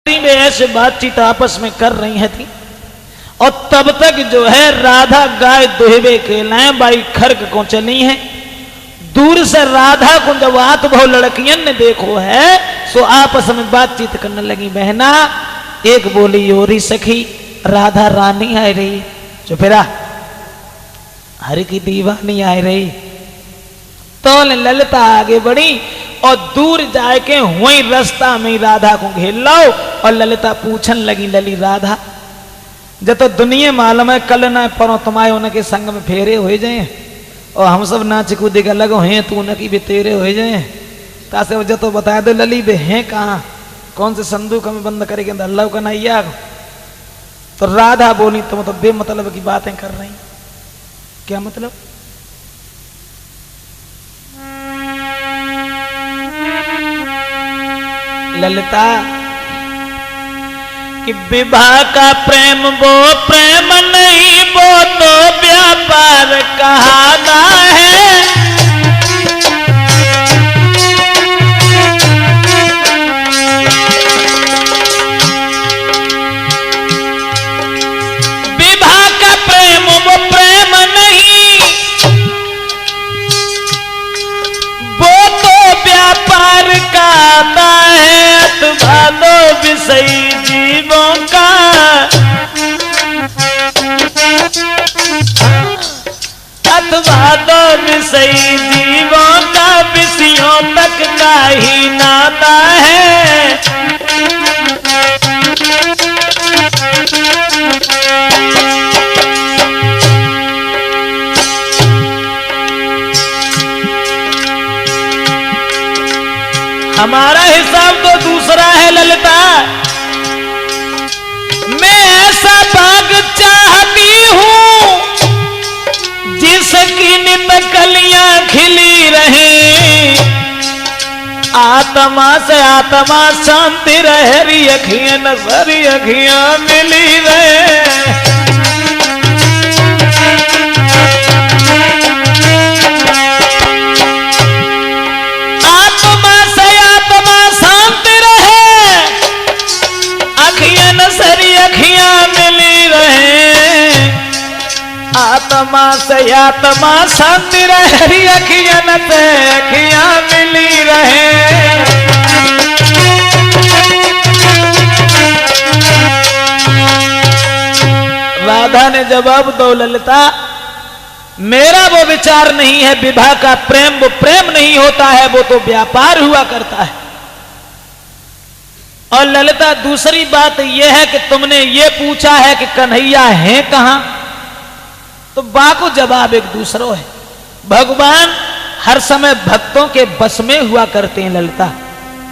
में ऐसे बातचीत आपस में कर रही है थी और तब तक जो है राधा गाय दुहबे के लाए बाई खर्क को चली है। दूर से राधा को जब आत बहु लड़कियन ने देखो है सो आपस में बातचीत करने लगी। बहना एक बोली योरी सखी राधा रानी आ रही जो फिरा हरि की दीवानी आ रही। तो ललिता आगे बढ़ी और दूर जाके वही रास्ता में राधा को घेर लो और ललिता पूछन लगी लली राधा जब तो दुनिया मालूम है कल ना परो तुम्हारे उनके संग में फेरे हो जाए और हम सब नाच कूदे का लगो हैं तू उनकी भी तेरे हो जाए तासे वजह तो बता दो लली बे हैं कहाँ कौन से संदूक में बंद करेंगे अल्लाह का नैया। तो राधा बोली तुम तो बेमतलब की बातें कर रही। क्या मतलब? ललिता कि विवाह का प्रेम वो प्रेम नहीं वो तो व्यापार कहाना है। विवाह का प्रेम वो प्रेम नहीं वो तो व्यापार कहना है। अथवा दो विषयी जीवों का अथवा दो विषयी जीवों का विषयों तक का ही नाता है। हमारा हिसाब तो दूसरा है ललिता। मैं ऐसा बाग चाहती हूं जिसकी नित कलियां खिली रहे। आत्मा से आत्मा शांति रहे री अखियां नजरी अखियां मिली रहे। आत्मा से आत्मा शांति रहे अखियां से अखियां मिली रहे। राधा ने जवाब दो ललिता मेरा वो विचार नहीं है। विवाह का प्रेम वो प्रेम नहीं होता है वो तो व्यापार हुआ करता है। और ललिता दूसरी बात यह है कि तुमने ये पूछा है कि कन्हैया है कहां तो बाको जवाब एक दूसरो है। भगवान हर समय भक्तों के बस में हुआ करते हैं ललिता।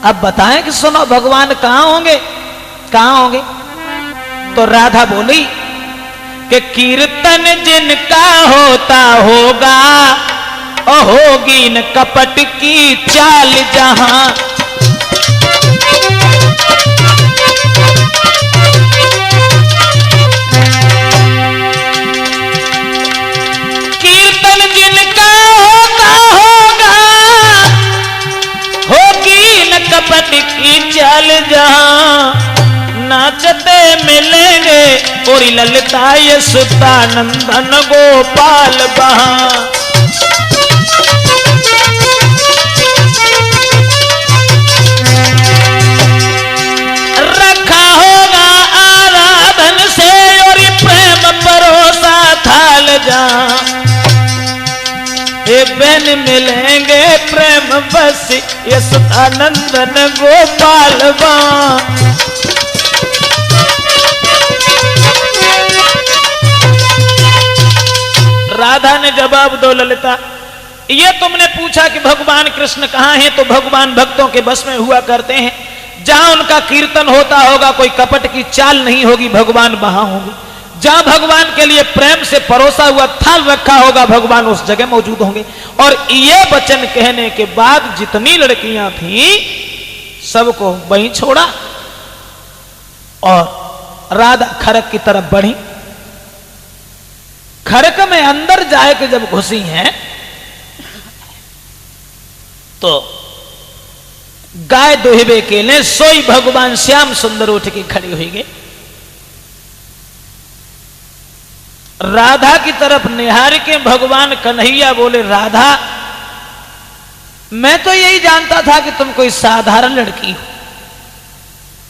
अब बताएं कि सुनो भगवान कहां होंगे कहां होंगे। तो राधा बोली कि कीर्तन जिनका होता होगा और होगी न कपट की चाल जहां। कपट की चाल जहां नाचते मिलेंगे और ललिता यशोदा नंदन गोपाल बहां। रखा होगा आराधन से और प्रेम परोसा थाल जहां। ये बहन मिलेंगे प्रेम बस यशोदा नंदन गोपाल बहां। राधा ने जवाब दो ललिता ये तुमने पूछा कि भगवान कृष्ण कहां हैं तो भगवान भक्तों के बस में हुआ करते हैं। जहां उनका कीर्तन होता होगा कोई कपट की चाल नहीं होगी भगवान वहां होंगे। जहां भगवान के लिए प्रेम से परोसा हुआ थाल रखा होगा भगवान उस जगह मौजूद होंगे। और ये वचन कहने के बाद जितनी लड़कियां थीं सबको वहीं छोड़ा और राधा खरक की तरफ बढ़ी। खरक में अंदर जाए के जब घुसी हैं तो गाय दोहिबे के लिए सोई भगवान श्याम सुंदर उठ के खड़े हुए गए। राधा की तरफ निहार के भगवान कन्हैया बोले, राधा मैं तो यही जानता था कि तुम कोई साधारण लड़की हो,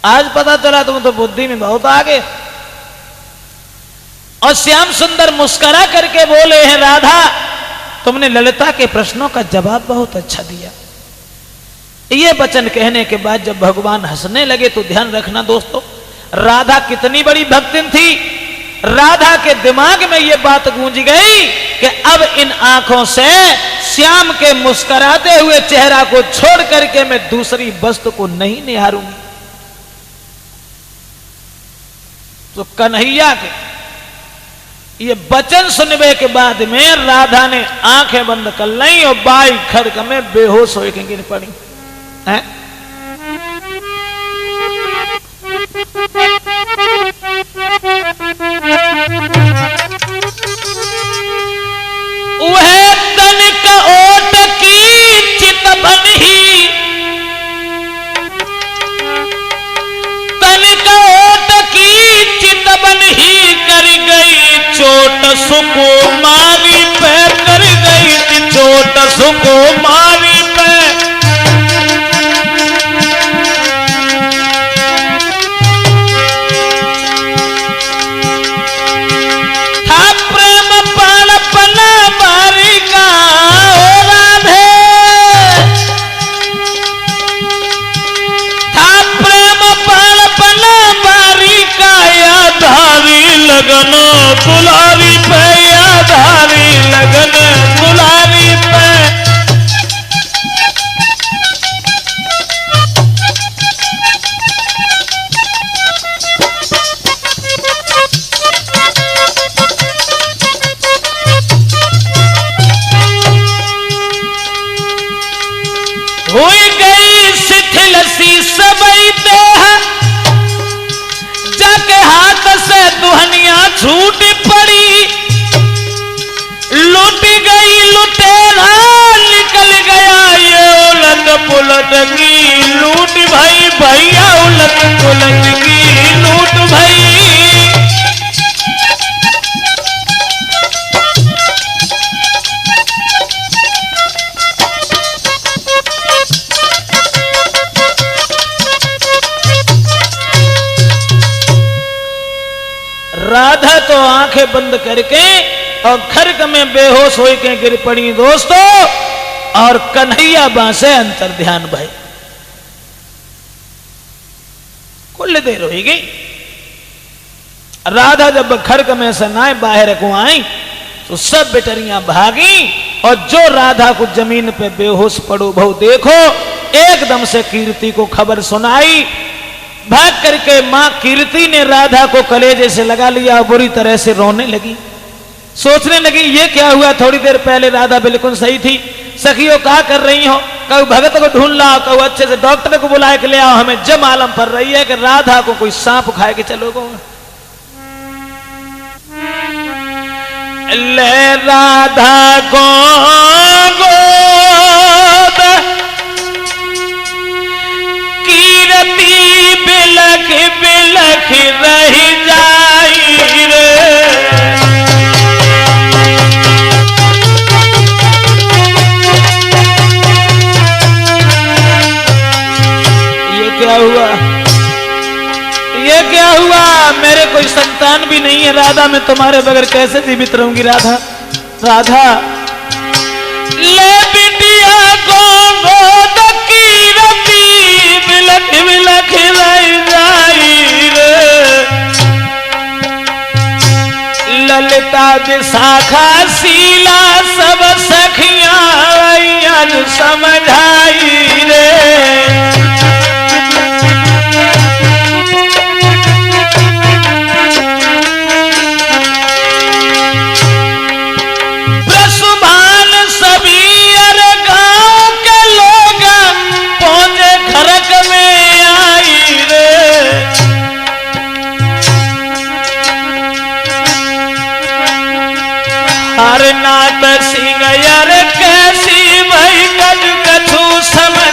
आज पता चला तुम तो बुद्धि में बहुत आगे। और श्याम सुंदर मुस्कुरा करके बोले हैं, राधा तुमने ललिता के प्रश्नों का जवाब बहुत अच्छा दिया। ये वचन कहने के बाद जब भगवान हंसने लगे तो ध्यान रखना दोस्तों, राधा कितनी बड़ी भक्तिन थी। राधा के दिमाग में ये बात गूंज गई कि अब इन आंखों से श्याम के मुस्कुराते हुए चेहरा को छोड़ करके मैं दूसरी वस्तु को नहीं निहारूंगी। तो कन्हैया के ये वचन सुनने के बाद में राधा ने आंखें बंद कर ली और बाई खड़क में बेहोश होकर गिर पड़ी है। वह तनिक ओट की चितवन ही, तनिक ओट की चितवन ही कर गई चोट सुकुमारी पे, कर गई थी चोट सुकुमारी पे। लगन दुलारी पे, आधारी लगन दुलारी पे। हुई गई शिथिल सी सबई देह, जाके हाथ से दुहनिया छूट पड़ी। लूट गई लुटेरा निकल गया ये उलट पुलट की लूट भाई, भैया उलट पुलट की लूट भाई। राधा तो आंखें बंद करके और खड़क में बेहोश हो के गिर पड़ी दोस्तों, और कन्हैया बांसे अंतर ध्यान भाई। कुल देर हो गई। राधा जब खड़क में से नाए बाहर को आई तो सब बेटरियां भागी, और जो राधा को जमीन पे बेहोश पड़ो बहु देखो, एकदम से कीर्ति को खबर सुनाई। भाग करके मां कीर्ति ने राधा को कलेजे से लगा लिया और बुरी तरह से रोने लगी। सोचने लगी ये क्या हुआ, थोड़ी देर पहले राधा बिल्कुल सही थी। सखियों क्या कर रही हो, कभी भगत को ढूंढ लाओ, कभी अच्छे से डॉक्टर को बुला के ले आओ। हमें जब मालूम पड़ रही है कि राधा को कोई सांप खाए के चलोगे। ले राधा को गोद कीर्ति बिलख बिलख रह जाई रे। ये क्या हुआ, ये क्या हुआ, मेरे कोई संतान भी नहीं है राधा, मैं तुम्हारे बगैर कैसे जीवित रहूंगी राधा। राधा ले बिटिया को गोद कीर्ति बिलख बिलख रह जाई रे। ललिता विशाखा शीला सब सखियां समझाई रे। नाथ सिंह यार कैसी भाई कद कछु समझ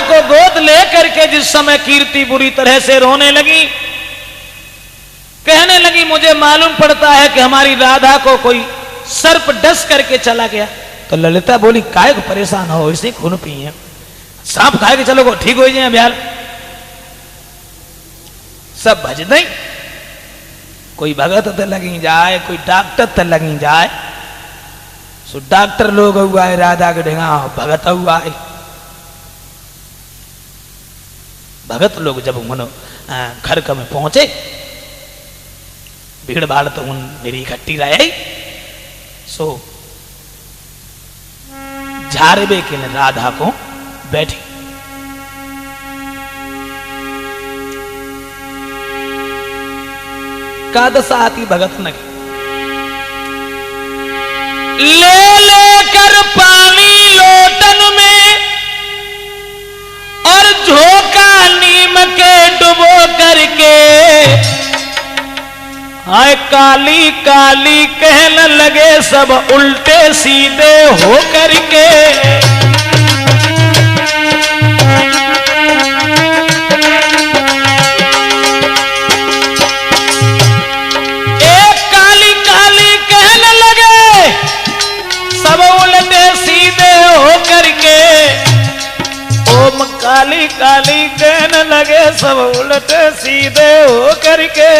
को गोद ले करके जिस समय कीर्ति बुरी तरह से रोने लगी, कहने लगी मुझे मालूम पड़ता है कि हमारी राधा को कोई सर्प डस करके चला गया। तो ललिता बोली काय को परेशान हो, इसे खून पी है, सांप खाए के चलो को ठीक हो जाए ब्याल। सब भज दई, कोई भगत ते लगी जाए, कोई डॉक्टर ते लगी जाए। सो डॉक्टर लोग हुआ है राधा के ढेगा, भगत हुआ है। भगत लोग जब मनो घर में पहुंचे, भीड़ भाड़ तो उन मेरी इकट्ठी रहे, सो झारबे के लिए राधा को बैठी। का दशा आती भगत ने ले लेकर पानी लोटन में और झोंका नीम के डुबो करके, हाय काली काली कहने लगे सब उल्टे सीधे हो करके। एक काली काली कहने लगे सब उल्टे सीधे हो करके। ओम काली काली कहने लगे सब उल्टे सीधे हो करके।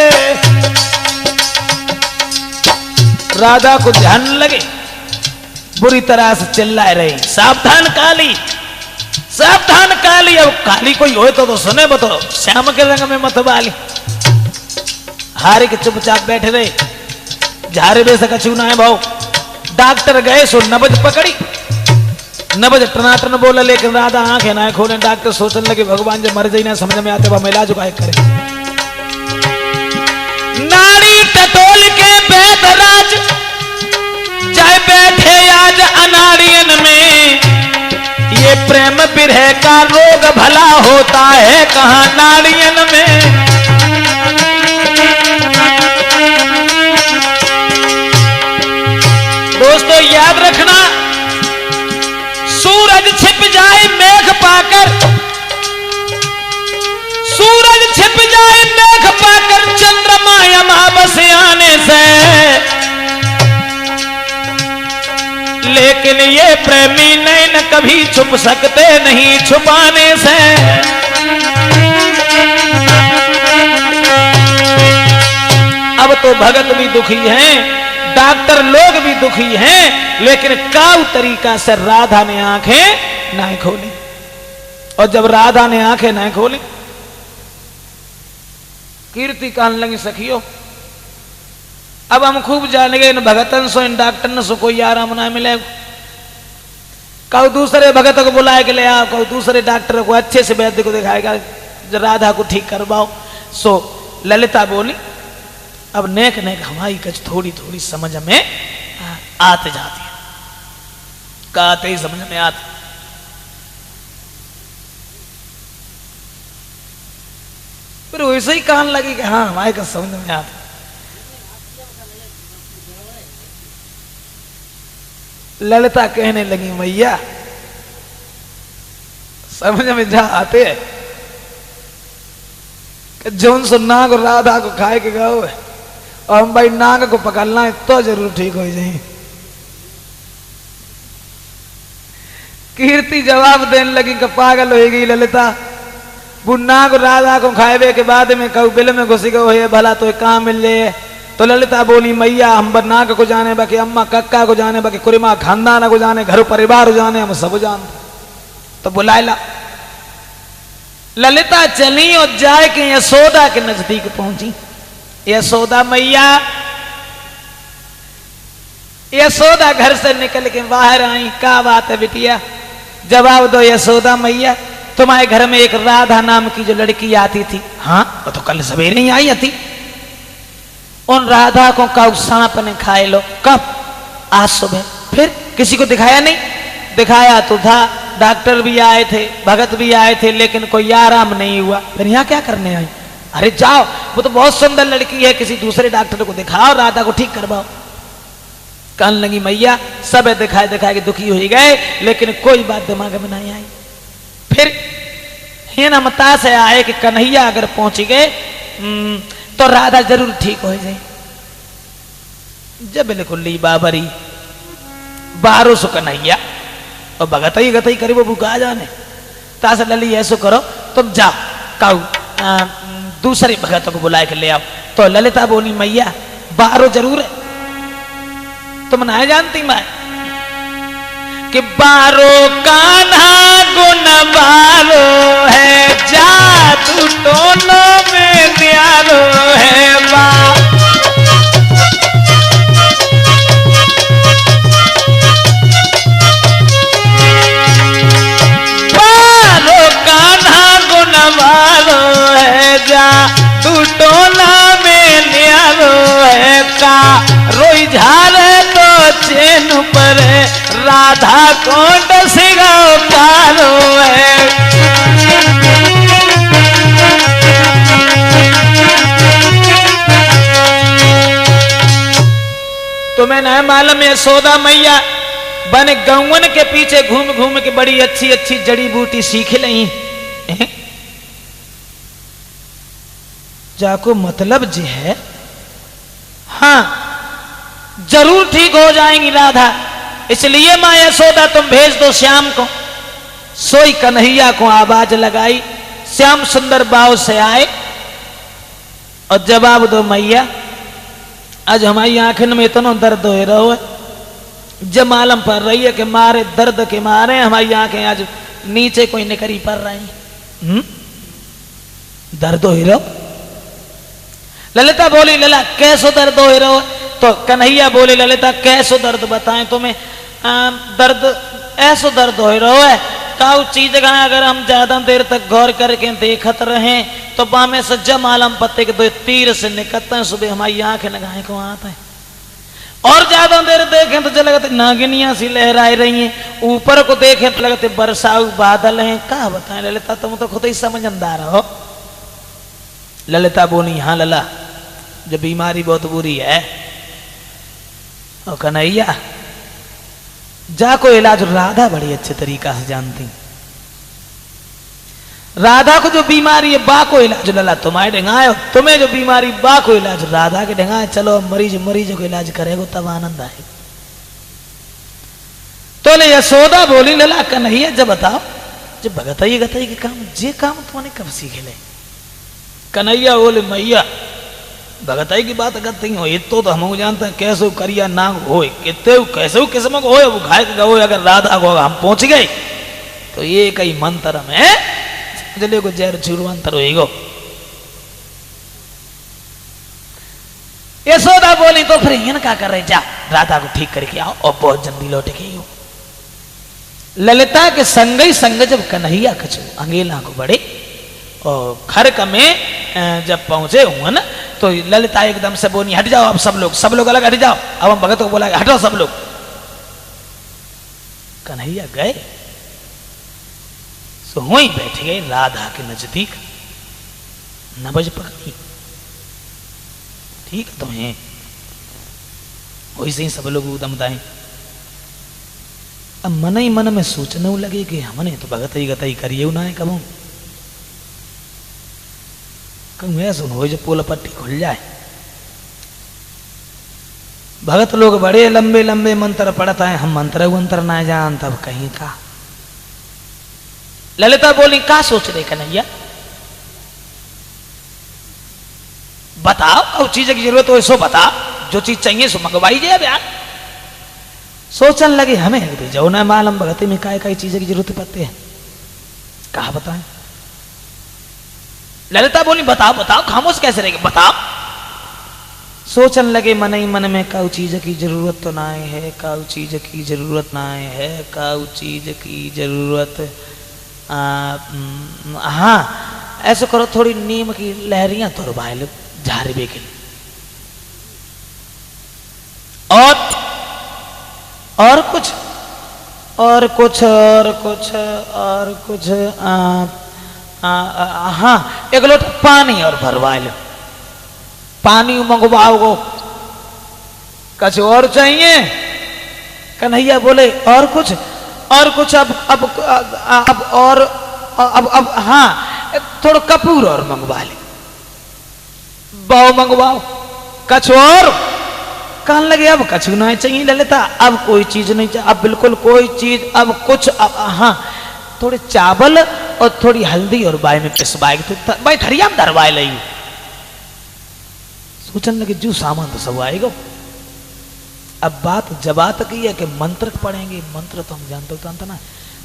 राधा को ध्यान लगे, बुरी तरह से चिल्ला रही सावधान काली, सावधान काली। अब काली कोई हो तो सुने, बतो श्याम के रंग में मत वाली। हारे के चुपचाप बैठे रहे, झारे से कछू ना है भाव। डॉक्टर गए सो नबज पकड़ी, नबज टनाटन बोला, लेकिन राधा आंखें ना खोले। डॉक्टर सोचने लगे भगवान जब मर जाए ना समझ में आते वह इलाज उपाय करे। नाड़ी टटोल के बैदराज चाहे बैठे आज अनाड़ियन में, ये प्रेम विरह का रोग भला होता है कहां नाड़ियन में। दोस्तों याद रखना, सूरज छिप जाए मेघ पाकर, सूरज छिप जाए मेघ पाकर, चंद्रमा अमावस आने से, लेकिन ये प्रेमी नैन कभी छुप सकते नहीं छुपाने से। अब तो भगत भी दुखी हैं, डॉक्टर लोग भी दुखी हैं, लेकिन काउ तरीका से राधा ने आंखें नहीं खोली। और जब राधा ने आंखें नहीं खोली, कीर्ति कहने लगी सखियो अब हम खूब जान गए इन भगतन सो इन डॉक्टर सो कोई आराम ना मिले। कहो दूसरे भगत को बुलाए के ले आओ, कहो दूसरे डॉक्टर को अच्छे से वैद्य को दिखाएगा, राधा को ठीक करवाओ। सो ललिता बोली अब नेक नेक हमारी कुछ थोड़ी थोड़ी समझ में आते जाती है, कहते ही समझ में आती। फिर वैसे ही कहने लगी कि हाँ हमारे का समझ में आता। ललिता कहने लगी मैया समझ में जा आते है कि जौन सो नाग राधा को खाए के गाओ है, और हम भाई नाग को पकड़ना है तो जरूर ठीक हो जाए। कीर्ति जवाब देने लगी कि पागल हो गई ललिता, बुन्ना को राधा को खाए के बाद में कहू बिल में घुसी गो है भला तो कहाँ मिल जाए। तो ललिता बोली मैया हम नाग को जाने बाकी अम्मा कक्का को जाने बाकी कुरिमा खानदान को जाने घर परिवार को जाने हम सब जानते। तो बुलाएला ललिता चली और जाए के यशोदा के नजदीक पहुंची। यशोदा मैया, यशोदा घर से निकल के बाहर आई। क्या बात है बिटिया, जवाब दो यशोदा मैया। तुम्हारे घर में एक राधा नाम की जो लड़की आती थी, हाँ वो तो कल सवेरे ही आई थी। उन राधा को कब सांप ने खाए लो? कब? आज सुबह। फिर किसी को दिखाया नहीं? दिखाया तो था, डॉक्टर भी आए थे, भगत भी आए थे, लेकिन कोई आराम नहीं हुआ। फिर यहाँ क्या करने आई? अरे जाओ वो तो बहुत सुंदर लड़की है, किसी दूसरे डॉक्टर को दिखाओ, राधा को ठीक करवाओ। कहने लगी मैया सब दिखाए दिखाए के दुखी हो गए, लेकिन कोई बात दिमाग में नहीं आई। फिर हीनमता से आए कि कन्हैया अगर पहुंच गए तो राधा जरूर ठीक हो जाए। जब बिल्कुल ली बाबरी 1200 कन्हैया और भगत ही गत ही करी वो बुका जाने तास लली ऐसो करो तुम जाओ काऊ दूसरे भगत को बुला के ले आओ। तो ललिता बोली मैया 12 जरूर है, तुम ना जानती मैं कि 12 कान्हा गुण 12 है, जादू टोलों में न्यारो है। 12 कान्हा गुण 12 है, जादू टोला में न्यारो है। का रोई झारे तो चैन पर राधा कोट सिगाओ पारो है। तुम्हें न मालूम यशोदा मैया बन गौवन के पीछे घूम घूम के बड़ी अच्छी अच्छी जड़ी बूटी सीख ली। जाको मतलब जी है हाँ जरूर ठीक हो जाएंगी राधा, इसलिए मां यशोदा तुम भेज दो श्याम को। सोई कन्हैया को आवाज लगाई, श्याम सुंदर बाव से आए और जवाब दो मैया आज हमारी आंखन में इतना दर्द हो रहा है, जब मालूम पड़ रही है कि मारे दर्द के मारे हमारी आंखें आज नीचे कोई निकरी पड़ रही। दर्द हो रहा। ललिता बोली लला कैसो दर्द हो रहा है? तो कन्हैया बोले ललिता कैसो दर्द बताएं तुम्हें? दर्द ऐसो दर्द हो रहा है काउ चीज का अगर हम ज्यादा देर तक गौर करके देखत रहे तो बामे से जब मालूम पत्ते के 2 तीर से निकलते हैं, सुबह हमारी आंखें लगाए को आते हैं और ज्यादा देर देखें तो लगते नागिनियां सी लहराए रही हैं, ऊपर को देखें तो लगते बरसाऊ बादल हैं। क्या बताएं ललिता तुम तो खुद ही समझदार हो। ललिता बोली हाँ लला जो बीमारी बहुत बुरी है। और कन्हैया जा को इलाज राधा बड़ी अच्छे तरीका से जानती। राधा को जो बीमारी है बा को इलाज लला तुम्हारे ढंगाए, तुम्हें जो बीमारी बा को इलाज राधा के ढंगाए। चलो मरीज मरीजों को इलाज करेगा तब आनंद आए। तो ले यशोदा बोली लला कन्हैया जब बताओ जब भगतई गतई के काम जे काम तुमने कब सीखे ले? कन्हैया बोले मैया भगताई की बात करते हो ये तो हम जानते हैं कैसे करिया ना हो कैसे किस्म को हो वो घाय गो अगर राधा को हम पहुंच गए तो ये कई मंत्र में जले को जैर छुरवंतर होएगो। यशोदा बोली तो फिर इन क्या कर रहे जा राधा को ठीक करके आओ और बहुत जल्दी लौट के हो। ललिता के संग ही संग जब कन्हैया कछु अंगेला को बढ़े और खरक में जब पहुंचे हुए ना तो ललिता एकदम से बोली हट जाओ अब सब लोग अलग हट जाओ। अब हम भगत को बोला हटो सब लोग। कन्हैया गए तो वहीं बैठ गए राधा के नजदीक। नबज पकड़ी ठीक है तुम्हें वैसे ही सब लोग उदम दाएं। अब मन ही मन में सोचने लगे कि हमने तो भगत ही गतई करिए ना है कबू हो जो पोल पट्टी खुल जाए। भगत लोग बड़े लंबे लंबे मंत्र पढ़ता है, हम मंत्र वंत्र ना जान तब कहीं का। ललिता बोली का सोच रहे कन्हैया बताओ और चीज की जरूरत हो सो बता, जो चीज चाहिए सो मंगवाई जाए यार। सोचन लगे हमें जाओ ना मालूम भगती में काय काय चीज की जरूरत पड़ती है कहा बताएं। ललिता बोली बताओ बताओ खामोश कैसे रहेगी बताओ। सोचन लगे मन ही मन में काउ चीज की जरूरत तो ना है, काउ चीज की जरूरत ना है, काउ चीज की जरूरत हाँ ऐसे करो थोड़ी नीम की लहरियां तुरवाए लो झाड़वे के लिए और कुछ और कुछ और कुछ और कुछ हाँ एक लोटा पानी और भरवा लो। पानी मंगवाओ कुछ और चाहिए? कन्हैया बोले और कुछ अब अब हाँ थोड़ा कपूर और मंगवा ले, बहु मंगवाओ, कछु और कहने लगे अब कछु नहीं चाहिए ललिता, अब कोई चीज नहीं चाहिए, अब बिल्कुल कोई चीज, अब कुछ, अब हाँ थोड़े चावल और थोड़ी हल्दी और बाई में पिसवाए तो भाई थरिया में धरवाए लई। सोचने लगे जो सामान तो सब आएगा। अब बात जबात की है कि मंत्र पढ़ेंगे, मंत्र तो हम जानते होता ना,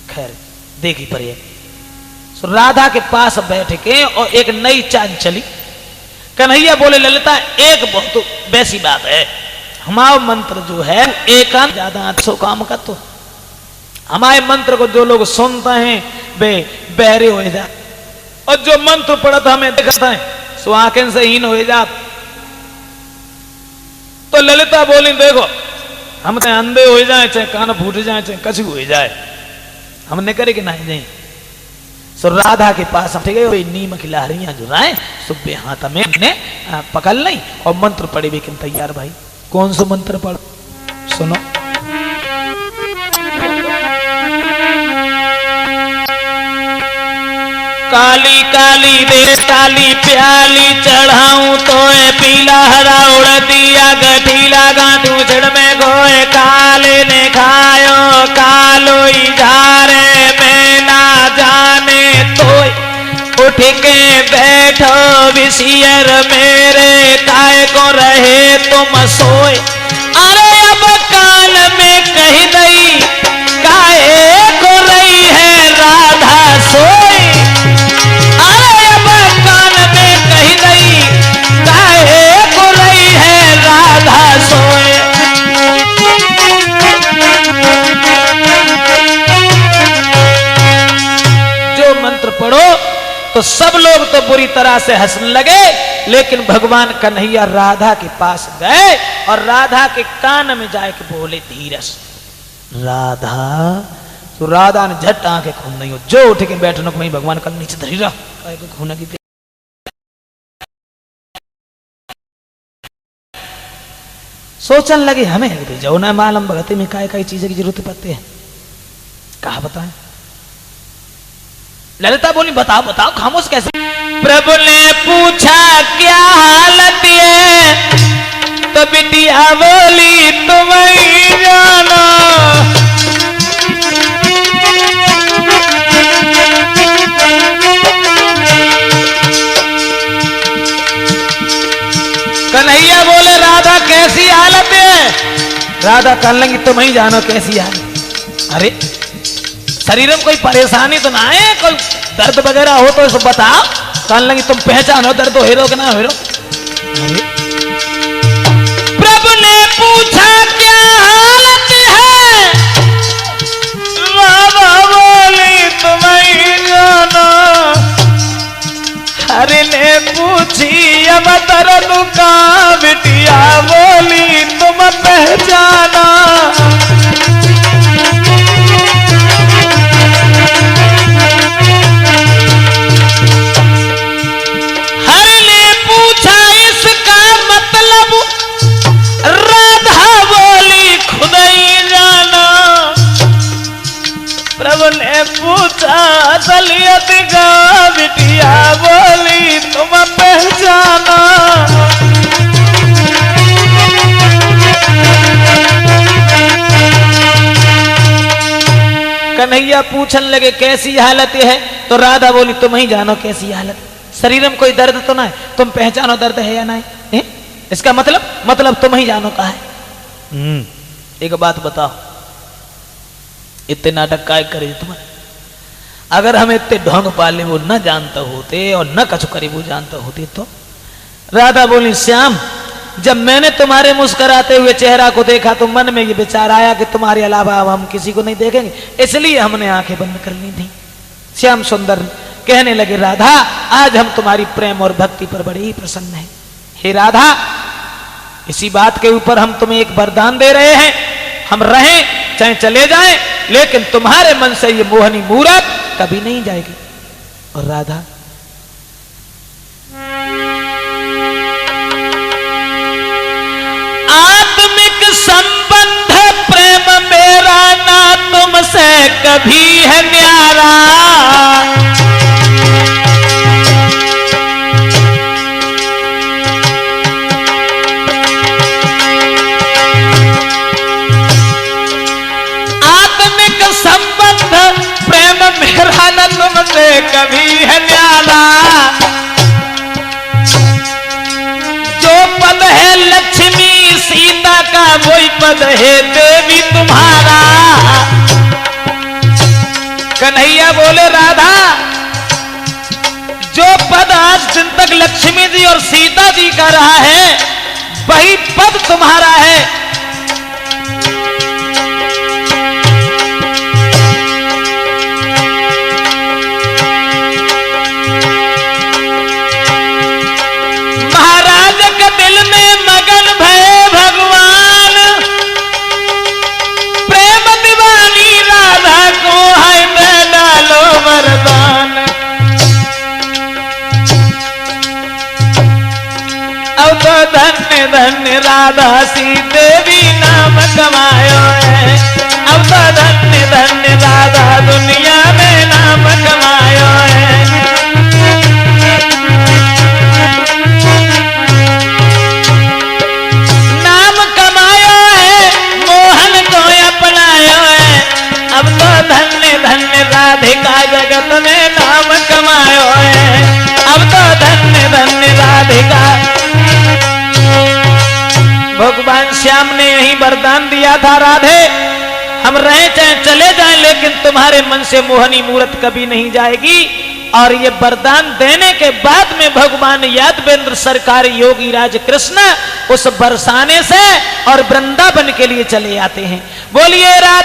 खैर देखी पर ये राधा के पास बैठ के और एक नई चाल चली। कन्हैया बोले ललिता एक बहुत वैसी बात है, हमारा मंत्र जो है एकांत ज्यादा अच्छो काम का, तो हमारे मंत्र को जो लोग सुनते हैं वे बहरे हो जाते, और जो मंत्र पढ़ता हमें देखता है सो आंखें से हीन हो जाते। तो ललिता बोली देखो हम चाहे अंधे हो जाए, चाहे कान फूट जाए, चाहे कछु हो जाए, हम नहीं करे कि नहीं जाए। सो राधा के पास हम गए, नीम की लहरियां जो राय सुबह हाथ में ने पकड़ ली और मंत्र पढ़े भी तैयार। भाई कौन सा मंत्र पढ़ सुनो। काली काली दे काली प्याली चढ़ाऊं तो पीला हरा उड़ दिया गठीला गांधू जड़ में गोए काले ने खायो कालो इजारे में ना जाने तो उठ के बैठो विसियर मेरे काय को रहे तुम सोए। अरे अब काल में कही नहीं काहे को रही है राधा सोए। अरे अब कान में कही नहीं काहे को रही है राधा सोए। जो मंत्र पढ़ो तो सब लोग तो बुरी तरह से हंसने लगे, लेकिन भगवान कन्हैया राधा के पास गए और राधा के कान में जाए के बोले धीरज राधा। तो राधा ने झट आंखें खून नहीं हो जो उठ के बैठने को भगवान कल नीचे धरी रहा खून की। सोचने लगे हमें जो ना मालूम भगती में काय काय चीजें की जरूरत पड़ती है, कहा बताएं। ललिता बोली बताओ बताओ, खामोश कैसे। प्रभु ने पूछा क्या हालत है, तो बिटिया बोली तुम ही जानो। कन्हैया बोले राधा कैसी हालत है। राधा कहने लगी तुम ही जानो कैसी हालत। अरे शरीर में कोई परेशानी तो ना है, कोई दर्द वगैरह हो तो सब बताओ। कहने लगी तुम पहचानो दर्द हो हेरो कि ना हेरो। प्रभु ने पूछा क्या हालत है, राधा बोली तुम ही जानो। हरि ने पूछी अब दर्द का, बिटिया बोली तुम पहचाना। हरि ने पूछा इसका मतलब, राधा बोली खुद ही जाना। प्रभु ने पूछा असलियत का, बिटिया बोली तुम पहचाना। कन्हैया पूछने लगे कैसी हालत है, तो राधा बोली तुम ही जानो कैसी हालत। शरीर में कोई दर्द तो ना है, तुम पहचानो दर्द है या नहीं है? इसका मतलब तुम ही जानो का है। एक बात बताओ, इतने नाटक काय करे तुम्हारे। अगर हम इतने ढोंग पाले वो न जानते होते और न कछु करे वो जानते होते तो। राधा बोली श्याम जब मैंने तुम्हारे मुस्कुराते हुए चेहरा को देखा तो मन में ये विचार आया कि तुम्हारे अलावा अब हम किसी को नहीं देखेंगे, इसलिए हमने आंखें बंद कर ली थी। श्याम सुंदर कहने लगे राधा आज हम तुम्हारी प्रेम और भक्ति पर बड़े ही प्रसन्न हैं। हे राधा इसी बात के ऊपर हम तुम्हें एक वरदान दे रहे हैं, हम रहें चाहे चले जाएं, लेकिन तुम्हारे मन से ये मोहनी मूरत कभी नहीं जाएगी। और राधा आत्मिक संबंध प्रेम मेरा ना तुमसे कभी है न्यारा। राधा, जो पद है लक्ष्मी सीता का वही पद है देवी तुम्हारा। कन्हैया बोले राधा, जो पद आज दिन तक लक्ष्मी जी और सीता जी का रहा है वही पद तुम्हारा है। महाराज के दिल में मगन भये भगवान, प्रेम दीवानी राधा को है दे डालो वरदान। अब तो धन्य धन्य राधा सी देवी नाम कमायो है। अब तो धन्य धन्य राधा दुनिया में नाम कमायो है। नाम कमायो है, मोहन को अपनायो है। अब तो धन्य धन्य राधिका जगत में नाम कमायो है। अब तो धन्य धन्य राधिका। भगवान श्याम ने यही वरदान दिया था, राधे हम रहे चाहे चले जाएं लेकिन तुम्हारे मन से मोहनी मूरत कभी नहीं जाएगी। और ये वरदान देने के बाद में भगवान यादवेंद्र सरकार योगी राज कृष्ण उस बरसाने से और वृंदावन के लिए चले आते हैं। बोलिए राधा।